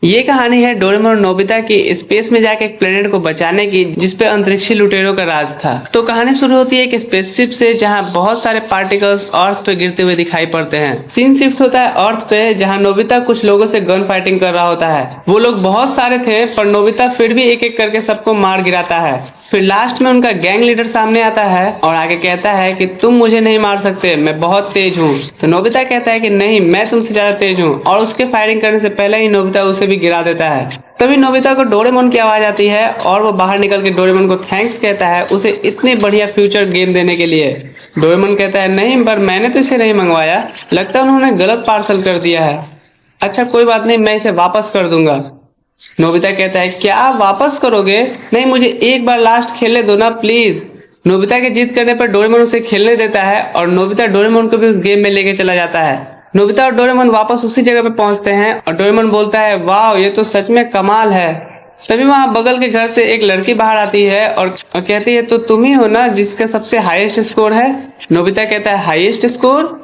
ये कहानी है डोरेमोन और नोबिता की स्पेस में जाके एक प्लेनेट को बचाने की, जिसपे अंतरिक्षी लुटेरों का राज था। तो कहानी शुरू होती है एक स्पेसशिप से, जहां बहुत सारे पार्टिकल्स अर्थ पे गिरते हुए दिखाई पड़ते हैं। सीन शिफ्ट होता है अर्थ पे, जहां नोबिता कुछ लोगों से गन फाइटिंग कर रहा होता है। वो लोग बहुत सारे थे, पर नोबिता फिर भी एक एक करके सबको मार गिराता है। फिर लास्ट में उनका गैंग लीडर सामने आता है और आगे कहता है कि तुम मुझे नहीं मार सकते, मैं बहुत तेज हूँ। तो नोबिता कहता है कि नहीं, मैं तुमसे ज्यादा तेज हूँ, और उसके फायरिंग करने से पहले ही नोबिता उसे भी गिरा देता है। तभी नोबिता को डोरेमोन की आवाज आती है और वो बाहर निकल के डोरेमोन को थैंक्स कहता है उसे इतनी बढ़िया फ्यूचर गेम देने के लिए। डोरेमोन कहता है नहीं, पर मैंने तो इसे नहीं मंगवाया, लगता है उन्होंने गलत पार्सल कर दिया है। अच्छा कोई बात नहीं, मैं इसे वापस कर दूंगा। नोबिता कहता है क्या आप वापस करोगे? नहीं, मुझे एक बार लास्ट खेलने दो ना प्लीज। नोबिता के जिद करने पर डोरेमोन उसे खेलने देता है और नोबिता डोरेमोन को भी उस गेम में लेके चला जाता है। नोबिता और डोरेमोन वापस उसी जगह पे पहुंचते हैं और डोरेमोन बोलता है वाह, ये तो सच में कमाल है। तभी वहां बगल के घर से एक लड़की बाहर आती है और कहती है तो तुम ही हो ना जिसका सबसे हाईएस्ट स्कोर है? नोबिता कहता है हाईएस्ट स्कोर?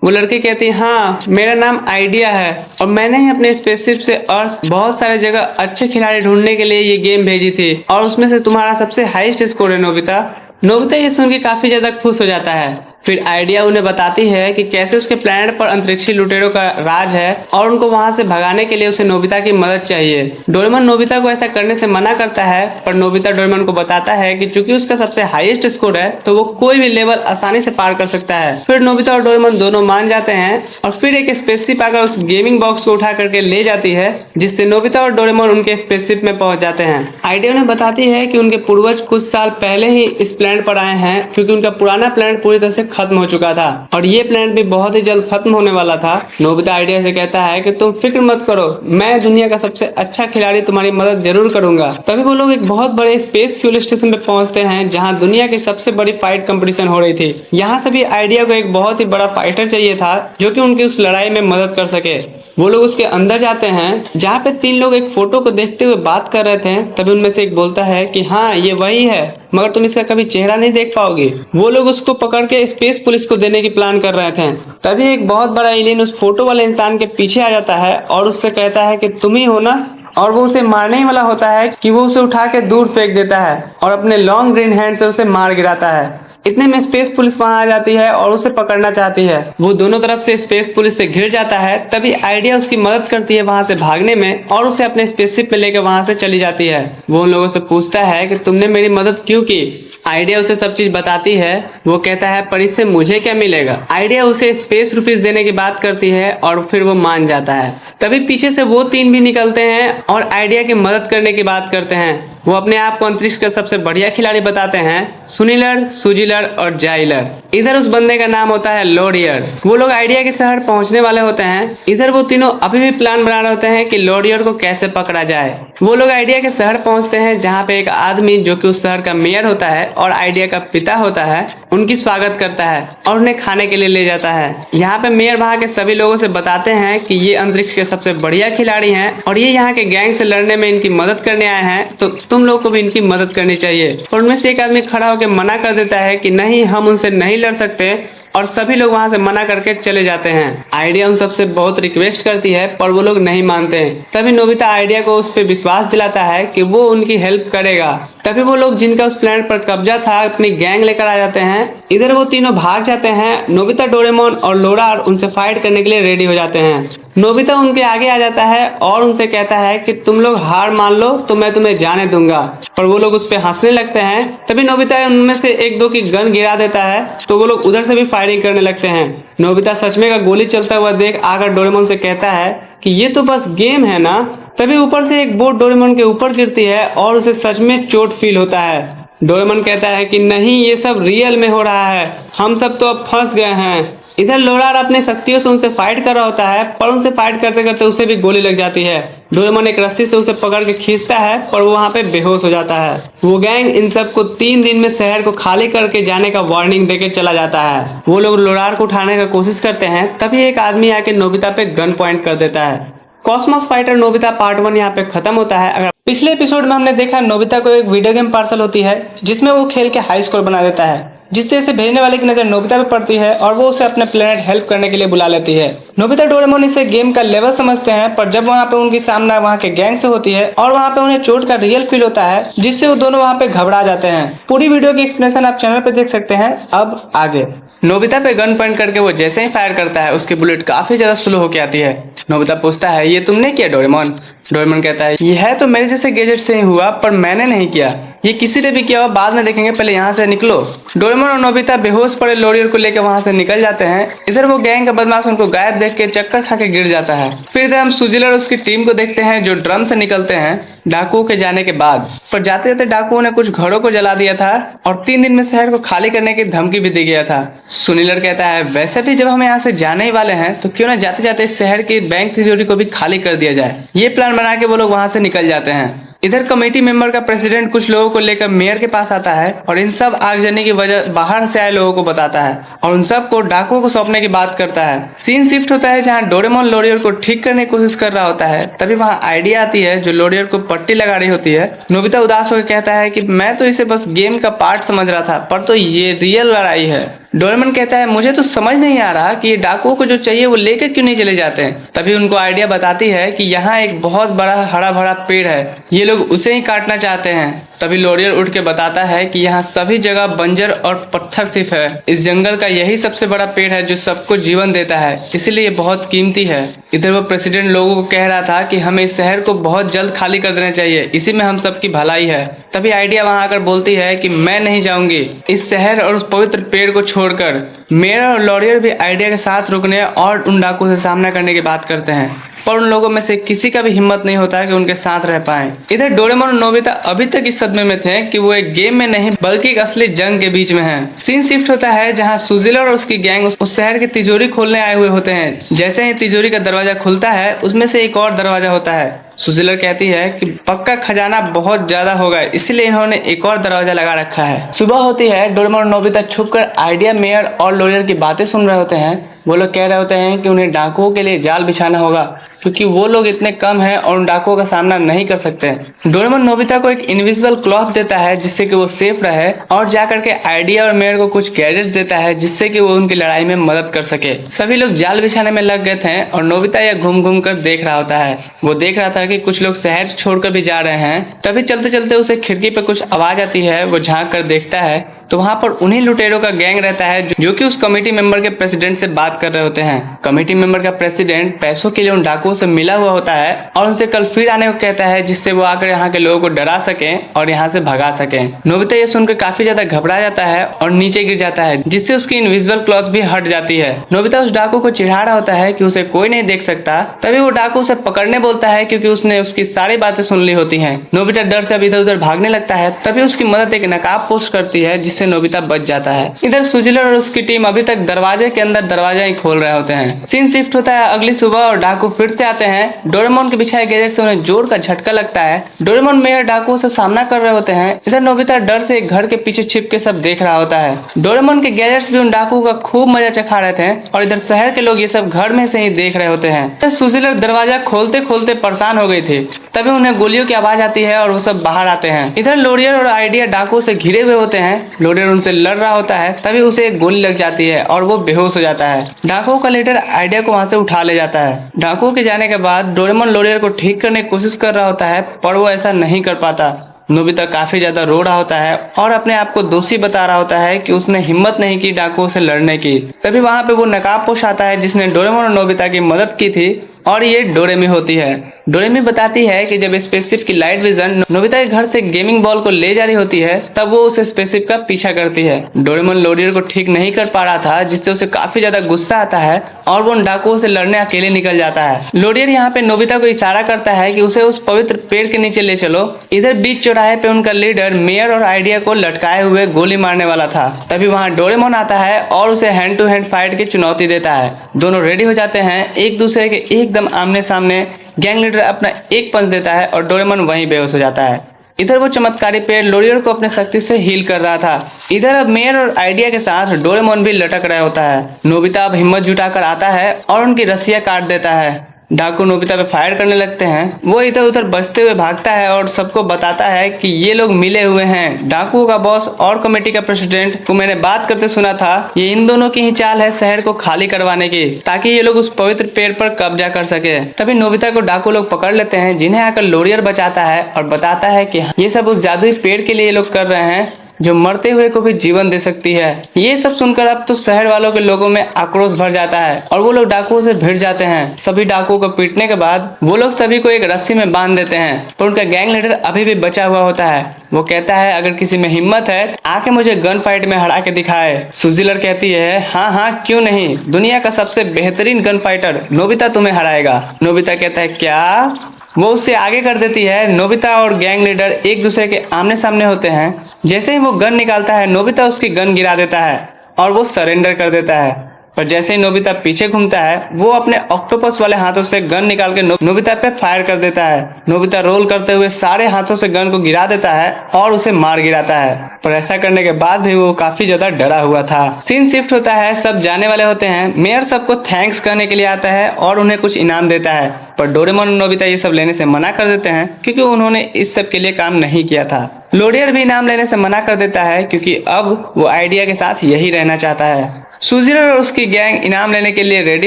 वो लड़की कहती है हाँ, मेरा नाम आइडिया है और मैंने ही अपने स्पेसशिप से अर्थ बहुत सारे जगह अच्छे खिलाड़ी ढूंढने के लिए ये गेम भेजी थी और उसमें से तुम्हारा सबसे हाईएस्ट स्कोर है नोबिता। नोबिता ये सुन के काफी ज्यादा खुश हो जाता है। फिर आइडिया उन्हें बताती है कि कैसे उसके प्लेनेट पर अंतरिक्षी लुटेरों का राज है और उनको वहां से भगाने के लिए उसे नोबिता की मदद चाहिए। डोरेमोन नोबिता को ऐसा करने से मना करता है, पर नोबिता डोरेमोन को बताता है कि चूंकि उसका सबसे हाईएस्ट स्कोर है तो वो कोई भी लेवल आसानी से पार कर सकता है। फिर नोबिता और डोरेमोन दोनों मान जाते हैं और फिर एक स्पेसशिप आकर उस गेमिंग बॉक्स को उठा करके ले जाती है, जिससे नोबिता और डोरेमोन उनके स्पेसशिप में पहुंच जाते हैं। आइडिया उन्हें बताती है कि उनके पूर्वज कुछ साल पहले ही इस प्लेनेट पर आए हैं, क्योंकि उनका पुराना प्लेनेट पूरी तरह से खत्म हो चुका था और ये प्लेनेट भी बहुत ही जल्द खत्म होने वाला था। नोबिता आइडिया से कहता है कि तुम फिक्र मत करो, मैं दुनिया का सबसे अच्छा खिलाड़ी तुम्हारी मदद जरूर करूंगा। तभी वो लोग एक बहुत बड़े स्पेस फ्यूल स्टेशन पे पहुंचते हैं, जहां दुनिया की सबसे बड़ी फाइट कंपटीशन हो रही थी। यहाँ से भी आइडिया को एक बहुत ही बड़ा फाइटर चाहिए था जो कि उनकी उस लड़ाई में मदद कर सके। वो लोग उसके अंदर जाते हैं, जहाँ पे तीन लोग एक फोटो को देखते हुए बात कर रहे थे। तभी उनमें से एक बोलता है कि हाँ ये वही है, मगर तुम इसका कभी चेहरा नहीं देख पाओगे। वो लोग उसको पकड़ के स्पेस पुलिस को देने की प्लान कर रहे थे। तभी एक बहुत बड़ा एलियन उस फोटो वाले इंसान के पीछे आ जाता है और उससे कहता है कि तुम ही हो ना, और वो उसे मारने ही वाला होता है कि वो उसे उठा के दूर फेंक देता है और अपने लॉन्ग ग्रीन हैंड से उसे मार गिराता है। इतने में स्पेस पुलिस वहां आ जाती है और उसे पकड़ना चाहती है। वो दोनों तरफ से स्पेस पुलिस से घिर जाता है। तभी आइडिया उसकी मदद करती है वहां से भागने में और उसे अपने स्पेसशिप में लेकर वहां से चली जाती है। वो उन लोगों से पूछता है कि तुमने मेरी मदद क्यों की? आइडिया उसे सब चीज बताती है। वो कहता है पर इससे मुझे क्या मिलेगा? आइडिया उसे स्पेस रुपीज देने की बात करती है और फिर वो मान जाता है। तभी पीछे से वो तीन भी निकलते हैं और आइडिया की मदद करने की बात करते हैं। वो अपने आप को अंतरिक्ष का सबसे बढ़िया खिलाड़ी बताते हैं, सुनीलर, सुजीलर और जाइलर। इधर उस बंदे का नाम होता है लोरियर। वो लोग आइडिया के शहर पहुंचने वाले होते हैं। इधर वो तीनों अभी भी प्लान बना रहे होते हैं कि लोरियर को कैसे पकड़ा जाए। वो लोग आइडिया के शहर पहुंचते हैं, जहाँ पे एक आदमी जो कि उस शहर का मेयर होता है और आइडिया का पिता होता है, उनकी स्वागत करता है और उन्हें खाने के लिए ले जाता है। यहाँ पे मेयर वहाँ के सभी लोगों से बताते हैं कि ये अंतरिक्ष के सबसे बढ़िया खिलाड़ी हैं और ये यहाँ के गैंग से लड़ने में इनकी मदद करने आए हैं, तो तुम लोग को भी इनकी मदद करनी चाहिए। और उनमें से एक आदमी खड़ा होकर मना कर देता है कि नहीं, हम उनसे नहीं लड़ सकते, और सभी लोग वहां से मना करके चले जाते हैं। आइडिया उन सबसे बहुत रिक्वेस्ट करती है, पर वो लोग नहीं मानते हैं। तभी नोबिता आइडिया को उस पर विश्वास दिलाता है कि वो उनकी हेल्प करेगा। तभी वो लोग जिनका उस प्लेनेट पर कब्जा था अपनी गैंग लेकर आ जाते हैं। इधर वो तीनों भाग जाते हैं। नोबिता, डोरेमोन और लोरा उनसे फाइट करने के लिए रेडी हो जाते हैं। नोबिता उनके आगे आ जाता है और उनसे कहता है कि तुम लोग हार मान लो तो मैं तुम्हें जाने दूंगा, पर वो लोग उस पर हंसने लगते हैं। तभी नोबिता उनमें से एक दो की गन गिरा देता है, तो वो लोग उधर से भी फायरिंग करने लगते हैं। नोबिता सच में का गोली चलता हुआ देख आकर डोरेमोन से कहता है कि ये तो बस गेम है ना। तभी ऊपर से एक बोट डोरेमोन के ऊपर गिरती है और उसे सच में चोट फील होता है। डोरेमोन कहता है कि नहीं, ये सब रियल में हो रहा है, हम सब तो अब फंस गए हैं। इधर लोरार अपने शक्तियों से उनसे फाइट कर रहा होता है, पर उनसे फाइट करते करते उसे भी गोली लग जाती है। डोरेमोन एक रस्सी से उसे पकड़ के खींचता है, पर वो वहां पे बेहोश हो जाता है। वो गैंग इन सबको 3 दिन में शहर को खाली करके जाने का वार्निंग देके चला जाता है। वो लोग लोरार को उठाने का कोशिश करते हैं, तभी एक आदमी आके नोबिता पे गन पॉइंट कर देता है। कॉस्मोस फाइटर नोबिता पार्ट 1 यहाँ पे खत्म होता है। अगर पिछले एपिसोड में हमने देखा नोबिता को एक वीडियो गेम पार्सल होती है जिसमें वो खेल के हाई स्कोर बना देता है, जिससे इसे भेजने वाले की नजर नोबिता पे पड़ती है और वो उसे अपने प्लेनेट हेल्प करने के लिए बुला लेती है। नोबिता डोरेमोन इसे गेम का लेवल समझते हैं, पर जब वहाँ पे उनकी सामना वहाँ के गैंग से होती है और वहाँ पे उन्हें चोट का रियल फील होता है, जिससे वो दोनों वहाँ पे घबरा जाते हैं। पूरी वीडियो की एक्सप्लेनेशन आप चैनल पे देख सकते हैं। अब आगे नोबिता पे गन पॉइंट करके वो जैसे ही फायर करता है उसकी बुलेट काफी ज्यादा स्लो होके आती है। नोबिता पूछता है, ये तुमने किया डोरेमोन? डोरेमोन कहता है, यह तो मेरे जैसे गैजेट से ही हुआ, पर मैंने नहीं किया, ये किसी ने भी किया हो बाद में देखेंगे, पहले यहाँ से निकलो। डोरेमोन और नोबिता बेहोश पड़े लोरियर को लेकर वहां से निकल जाते हैं। इधर वो गैंग का बदमाश उनको गायब देख के चक्कर खा के गिर जाता है। फिर इधर हम सुजिल और उसकी टीम को देखते हैं जो ड्रम से निकलते हैं डाकुओं के जाने के बाद। पर जाते जाते डाकुओं ने कुछ घरों को जला दिया था और 3 दिन में शहर को खाली करने की धमकी भी दी गया था। सुनीलर कहता है, वैसे भी जब हम यहाँ से जाने ही वाले हैं तो क्यों ना जाते जाते इस शहर की बैंक तिजोरी को भी खाली कर दिया जाए। ये प्लान बना के वो लोग वहां से निकल जाते हैं। इधर कमेटी मेंबर का प्रेसिडेंट कुछ लोगों को लेकर मेयर के पास आता है और इन सब आगजनी की वजह बाहर से आए लोगों को बताता है और उन सब को डाकुओं को सौंपने की बात करता है। सीन शिफ्ट होता है जहां डोरेमोन लोरियर को ठीक करने की कोशिश कर रहा होता है। तभी वहां आइडिया आती है जो लोरियर को पट्टी लगा रही होती है। नोबिता उदास होकर कहता है कि मैं तो इसे बस गेम का पार्ट समझ रहा था, पर तो ये रियल लड़ाई है। डोरेमोन कहता है, मुझे तो समझ नहीं आ रहा कि ये डाकुओं को जो चाहिए वो लेकर क्यों नहीं चले जाते हैं। तभी उनको आइडिया बताती है कि यहाँ एक बहुत बड़ा हरा भरा पेड़ है, ये लोग उसे ही काटना चाहते हैं। तभी लोरियर उठ के बताता है कि यहाँ सभी जगह बंजर और पत्थर सिर्फ है, इस जंगल का यही सबसे बड़ा पेड़ है जो सबको जीवन देता है, इसीलिए बहुत कीमती है। इधर वो प्रेसिडेंट लोगों को कह रहा था कि हमें इस शहर को बहुत जल्द खाली कर देना चाहिए, इसी में हम सबकी भलाई है। तभी आइडिया वहां आकर बोलती है कि मैं नहीं जाऊंगी इस शहर और उस पवित्र पेड़ को छोड़कर। मेयर और लॉरियर भी आइडिया के साथ रुकने और उन डाकुओं से सामना करने की बात करते हैं, पर उन लोगों में से किसी का भी हिम्मत नहीं होता कि उनके साथ रह पाए। इधर डोरेमोन और नोबिता अभी तक इस सदमे में थे कि वो एक गेम में नहीं बल्कि एक असली जंग के बीच में हैं। सीन शिफ्ट होता है जहां सुजिलर और उसकी गैंग उस शहर की तिजोरी खोलने आए हुए होते हैं। जैसे ही तिजोरी का दरवाजा खुलता है उसमें से एक और दरवाजा होता है। सुजिलर कहती है कि पक्का खजाना बहुत ज्यादा होगा, इसलिए इन्होंने एक और दरवाजा लगा रखा है। सुबह होती है, डोरेमोन और नोबिता छुपकर आइडिया, मेयर और लोरियर की बातें सुन रहे होते हैं। वो लोग कह रहे होते हैं कि उन्हें डाकुओं के लिए जाल बिछाना होगा क्योंकि वो लोग इतने कम हैं और उन डाकुओं का सामना नहीं कर सकते। डोरेमोन नोबिता को एक इनविजिबल क्लॉथ देता है जिससे कि वो सेफ रहे और जाकर के आइडिया और मेयर को कुछ गैजेट्स देता है जिससे कि वो उनकी लड़ाई में मदद कर सके। सभी लोग जाल बिछाने में लग गए थे और नोबिता यह घूम घूम कर देख रहा होता है। वो देख रहा था कि कुछ लोग शहर छोड़कर भी जा रहे हैं। तभी चलते चलते उसे खिड़की पे कुछ आवाज आती है। वो झांक कर देखता है तो वहां पर उन्हीं लुटेरों का गैंग रहता है जो कि उस कमेटी मेंबर के प्रेसिडेंट से बात कर रहे होते हैं। कमेटी मेंबर का प्रेसिडेंट पैसों के लिए उन डाकुओं से मिला हुआ होता है और उनसे कल फिर आने को कहता है जिससे वो आकर यहाँ के लोगों को डरा सके और यहाँ से भगा सके। नोबिता ये सुनकर काफी ज्यादा घबरा जाता है और नीचे गिर जाता है जिससे उसकी इनविजिबल क्लॉथ भी हट जाती है। नोबिता उस डाकू को चिढ़ा रहा होता है कि उसे कोई नहीं देख सकता। तभी वो डाकू उसे पकड़ने बोलता है क्योंकि उसने उसकी सारी बातें सुन ली होती है। नोबिता डर से अब इधर उधर भागने लगता है। तभी उसकी मदद एक नकाब पोस्ट करती है जिससे नोबिता बच जाता है। इधर सुजिलर और उसकी टीम अभी तक दरवाजे के अंदर दरवाजा ही खोल रहे होते हैं। सीन शिफ्ट होता है अगली सुबह और डाकू फिर से आते हैं। डोरेमोन के बिछाए गैजेट से उन्हें जोर का झटका लगता है। डोरेमोन मेयर डाकुओं से सामना कर रहे होते हैं। इधर नोबिता डर से एक घर के पीछे छिप के सब देख रहा होता है। डोरेमोन के गैजेट्स भी उन डाकुओं का खूब मजा चखा रहे थे और इधर शहर के लोग ये सब घर में से ही देख रहे होते हैं। सुजिलर दरवाजा खोलते खोलते परेशान हो गई थी। तभी उन्हें गोलियों की आवाज आती है और वो सब बाहर आते हैं। इधर लोरियर और आइडिया डाकुओं से घिरे हुए होते हैं। लोरियर उनसे लड़ रहा होता है। तभी उसे एक गोली लग जाती है और वो बेहोश हो जाता है। डाकुओं का लीडर आइडिया को वहां से उठा ले जाता है। डाकुओं के जाने के बाद डोरेमोन लोरियर को ठीक करने की कोशिश कर रहा होता है पर वो ऐसा नहीं कर पाता। नोबिता काफी ज्यादा रो रहा होता है और अपने आप को दोषी बता रहा होता है कि उसने हिम्मत नहीं की डाकुओं से लड़ने की। तभी वहां पे वो नकाबपोश आता है जिसने डोरेमोन और नोबिता की मदद की थी और ये डोरेमी होती है। डोरेमी बताती है कि जब स्पेसशिप की लाइट विजन नोबिता के घर से गेमिंग बॉल को ले जा रही होती है तब वो उस स्पेसशिप का पीछा करती है। डोरेमोन लोरियर को ठीक नहीं कर पा रहा था जिससे उसे काफी ज्यादा गुस्सा आता है और वो उन डाकुओं से लड़ने अकेले निकल जाता है। लोरियर यहाँ पे नोबिता को इशारा करता है कि उसे उस पवित्र पेड़ के नीचे ले चलो। इधर बीच चौराहे पे उनका लीडर मेयर और आइडिया को लटकाए हुए गोली मारने वाला था। तभी वहाँ डोरेमोन आता है और उसे हैंड टू हैंड फाइट की चुनौती देता है। दोनों रेडी हो जाते हैं एक दूसरे के एकदम आमने सामने। गैंग लीडर अपना एक पंच देता है और डोरेमोन वहीं बेहोश हो जाता है। इधर वो चमत्कारी पेड़ लोरियर को अपने शक्ति से हील कर रहा था। इधर अब मेयर और आइडिया के साथ डोरेमोन भी लटक रहा होता है। नोबिता अब हिम्मत जुटाकर आता है और उनकी रस्सियां काट देता है। डाकू नोबिता पे फायर करने लगते हैं। वो इधर उधर बचते हुए भागता है और सबको बताता है कि ये लोग मिले हुए हैं। डाकुओं का बॉस और कमेटी का प्रेसिडेंट को मैंने बात करते सुना था। ये इन दोनों की ही चाल है शहर को खाली करवाने की, ताकि ये लोग उस पवित्र पेड़ पर कब्जा कर सके। तभी नोबिता को डाकू लोग पकड़ लेते हैं, जिन्हें आकर लोरियर बचाता है और बताता है कि ये सब उस जादुई पेड़ के लिए ये लोग कर रहे हैं जो मरते हुए को भी जीवन दे सकती है। ये सब सुनकर अब तो शहर वालों के लोगों में आक्रोश भर जाता है और वो लोग डाकुओं से भिड़ जाते हैं। सभी डाकुओं को पीटने के बाद वो लोग सभी को एक रस्सी में बांध देते हैं, पर उनका गैंग लीडर अभी भी बचा हुआ होता है। वो कहता है अगर किसी में हिम्मत है आके मुझे गन फाइट में हरा के दिखाए। सुजीलर कहती है हाँ हाँ क्यों नहीं, दुनिया का सबसे बेहतरीन गन फाइटर नोबिता तुम्हें हराएगा। नोबिता कहता है क्या? वो उससे आगे कर देती है। नोबिता और गैंग लीडर एक दूसरे के आमने सामने होते हैं। जैसे ही वो गन निकालता है नोबिता उसकी गन गिरा देता है और वो सरेंडर कर देता है। पर जैसे ही नोबिता पीछे घूमता है वो अपने ऑक्टोपस वाले हाथों से गन निकाल के नोबिता पे फायर कर देता है। नोबिता रोल करते हुए सारे हाथों से गन को गिरा देता है और उसे मार गिराता है, पर ऐसा करने के बाद भी वो काफी ज्यादा डरा हुआ था। सीन शिफ्ट होता है, सब जाने वाले होते हैं। मेयर सबको थैंक्स कहने के लिए आता है और उन्हें कुछ इनाम देता है, पर डोरेमोन और नोबिता ये सब लेने से मना कर देते हैं क्योंकि उन्होंने इस सब के लिए काम नहीं किया था। लोरियर भी इनाम लेने से मना कर देता है क्योंकि अब वो आइडिया के साथ यही रहना चाहता है। सुजीलर और उसकी गैंग इनाम लेने के लिए रेडी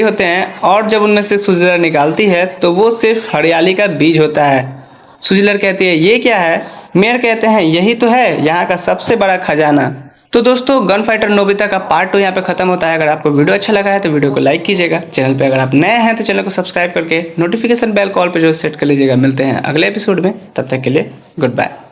होते हैं और जब उनमें से सुजीलर निकालती है तो वो सिर्फ हरियाली का बीज होता है। सुजीलर कहती है ये क्या है? मेयर कहते हैं यही तो है यहाँ का सबसे बड़ा खजाना। तो दोस्तों गन फाइटर नोबिता का पार्ट 2 यहाँ पे खत्म होता है। अगर आपको वीडियो अच्छा लगा है तो वीडियो को लाइक कीजिएगा। चैनल पे अगर आप नए हैं तो चैनल को सब्सक्राइब करके नोटिफिकेशन बेल कॉल पे जो सेट कर लीजिएगा। मिलते हैं अगले एपिसोड में, तब तक के लिए गुड बाय।